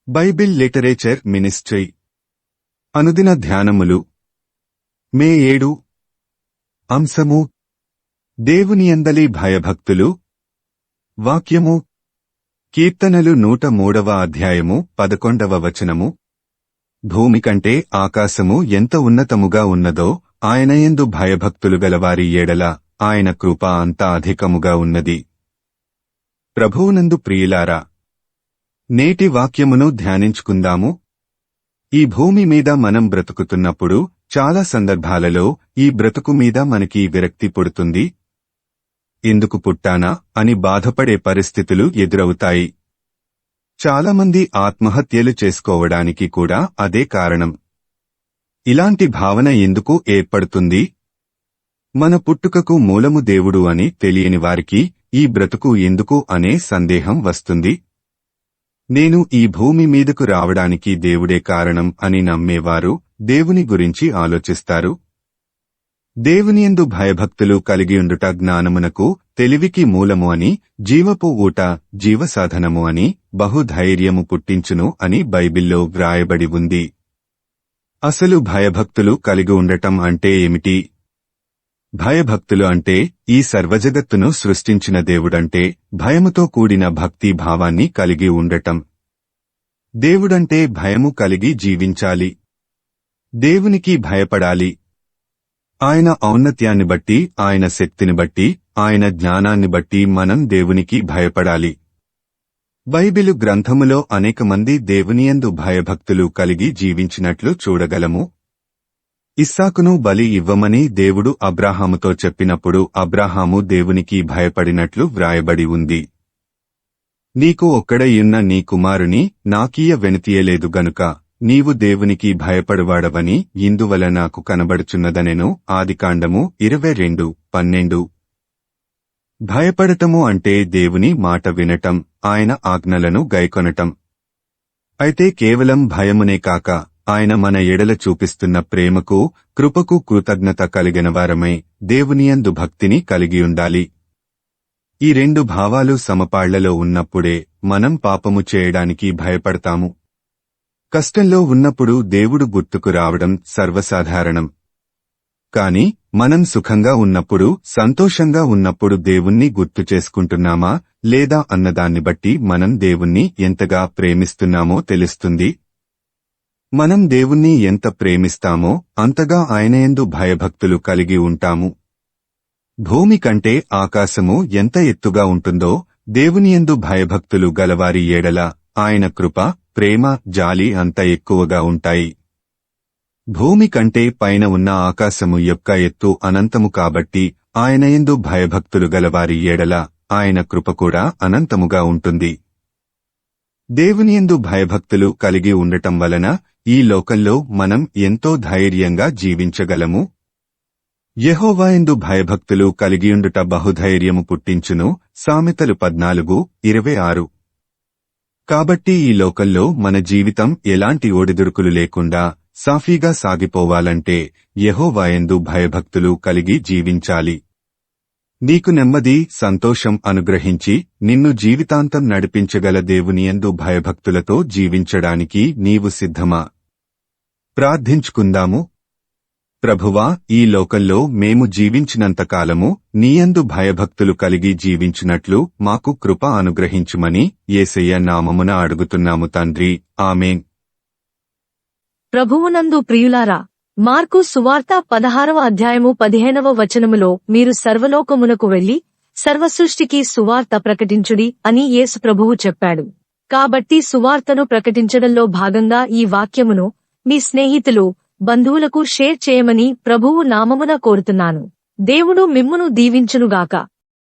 Bible literature ministry అనుదిన ధ్యానములు మే 7 అంశము దేవునియందలి భయభక్తులు వాక్యము కీర్తనలు 103వ అధ్యాయము 11వ వచనము భూమి కంటే ఆకాశము ఎంత ఉన్నతముగా ఉన్నదో ఆయనయందు భయభక్తులు గలవారి ఎడల ఆయన కృప అంత అధికముగా ఉన్నది. ప్రభువునందు ప్రియులారా, నేటి వాక్యమును ధ్యానించుకుందాము. ఈ భూమి మీద మనం బ్రతుకుతున్నప్పుడు చాలా సందర్భాలలో ఈ బ్రతుకు మీద మనకి విరక్తి పుడుతుంది. ఎందుకు పుట్టానా అని బాధపడే పరిస్థితులు ఎదురవుతాయి. చాలామంది ఆత్మహత్యలు చేసుకోవడానికి కూడా అదే కారణం. ఇలాంటి భావన ఎందుకు ఏర్పడుతుంది? మన పుట్టుకకు మూలము దేవుడు అని తెలియని వారికి ఈ బ్రతుకు ఎందుకు అనే సందేహం వస్తుంది. నేను ఈ భూమి మీదకు రావడానికి దేవుడే కారణం అని నమ్మేవారు దేవుని గురించి ఆలోచిస్తారు. దేవునియందు భయభక్తులు కలిగియుండుట జ్ఞానమునకు తెలివికి మూలము అని, జీవపు ఊట జీవసాధనము అని, బహుధైర్యము పుట్టించును అని బైబిల్లో వ్రాయబడి ఉంది. అసలు భయభక్తులు కలిగి ఉండటం అంటే ఏమిటి? భయభక్తులు అంటే ఈ సర్వజగత్తును సృష్టించిన దేవుడంటే భయముతో కూడిన భక్తి భావాన్ని కలిగి ఉండటం. దేవుడంటే భయము కలిగి జీవించాలి. దేవునికి భయపడాలి. ఆయన ఔన్నత్యాన్ని బట్టి, ఆయన శక్తిని బట్టి, ఆయన జ్ఞానాన్ని బట్టి మనం దేవునికి భయపడాలి. బైబిలు గ్రంథములో అనేకమంది దేవునియందు భయభక్తులు కలిగి జీవించినట్లు చూడగలము. ఇస్సాకును బలి ఇవ్వమని దేవుడు అబ్రాహాముతో చెప్పినప్పుడు అబ్రాహాము దేవునికి భయపడినట్లు వ్రాయబడి ఉంది. నీకు ఒక్కడయున్న నీ కుమారుని నాకీయ వెనుతీయలేదు గనుక నీవు దేవునికి భయపడువాడవని ఇందువల నాకు కనబడుచున్నదనెను. ఆదికాండము 22:12. భయపడటము అంటే దేవుని మాట వినటం, ఆయన ఆజ్ఞలను గైకొనటం. అయితే కేవలం భయమునే కాక ఆయన మన ఎడల చూపిస్తున్న ప్రేమకు, కృపకు కృతజ్ఞత కలిగినవారమై దేవునియందు భక్తిని కలిగియుండాలి. ఈ రెండు భావాలు సమపాళ్లలో ఉన్నప్పుడే మనం పాపము చేయడానికి భయపడతాము. కష్టంలో ఉన్నప్పుడు దేవుడు గుర్తుకు రావడం సర్వసాధారణం. కాని మనం సుఖంగా ఉన్నప్పుడు, సంతోషంగా ఉన్నప్పుడు దేవుణ్ణి గుర్తు చేసుకుంటున్నామా లేదా అన్నదాన్ని బట్టి మనం దేవుణ్ణి ఎంతగా ప్రేమిస్తున్నామో తెలుస్తుంది. మనం దేవుణ్ణి ఎంత ప్రేమిస్తామో అంతగా ఆయనయందు భయభక్తులు కలిగి ఉంటాము. భూమి కంటే ఆకాశము ఎంత ఎత్తుగా ఉంటుందో దేవునియందు భయభక్తులు గలవారి ఎడల ఆయన కృప, ప్రేమ, జాలి అంత ఎక్కువగా ఉంటాయి. భూమి కంటే పైన ఉన్న ఆకాశము యొక్క ఎత్తు అనంతము కాబట్టి ఆయనయందు భయభక్తులు గలవారి ఎడల ఆయన కృప కూడా అనంతముగా ఉంటుంది. దేవునియందు భయభక్తులు కలిగి ఉండటం వలన ఈ లోకంలో మనం ఎంతో ధైర్యంగా జీవించగలము. యెహోవాయందు భయభక్తులు కలిగియుండుట బహుధైర్యము పుట్టించును. సామెతలు 14:26. కాబట్టి ఈ లోకంలో మన జీవితం ఎలాంటి ఒడిదుడుకులు లేకుండా సాఫీగా సాగిపోవాలంటే యెహోవాయందు భయభక్తులు కలిగి జీవించాలి. నీకు నెమ్మది, సంతోషం అనుగ్రహించి నిన్ను జీవితాంతం నడిపించగల దేవునియందు భయభక్తులతో జీవించడానికి నీవు సిద్ధమా? ప్రార్థించుకుందాము. ప్రభువా, ఈ లోకంలో మేము జీవించినంతకాలము నీయందు భయభక్తులు కలిగి జీవించినట్లు మాకు కృప అనుగ్రహించుమని యేసయ్య నామమున అడుగుతున్నాము తండ్రి. ఆమేన్. ప్రభువునందు ప్రియులారా, మార్కు సువార్త 16వ అధ్యాయము 15వ వచనములో మీరు సర్వలోకమునకు వెళ్లి సర్వసృష్టికి సువార్త ప్రకటించుడి అని యేసు ప్రభువు చెప్పాడు. కాబట్టి సువార్తను ప్రకటించడంలో భాగంగా ఈ వాక్యమును మీ స్నేహితులు, బంధువులకు షేర్ చేయమని ప్రభువు నామమున కోరుతున్నాను. దేవుడు మిమ్మును దీవించునుగాక.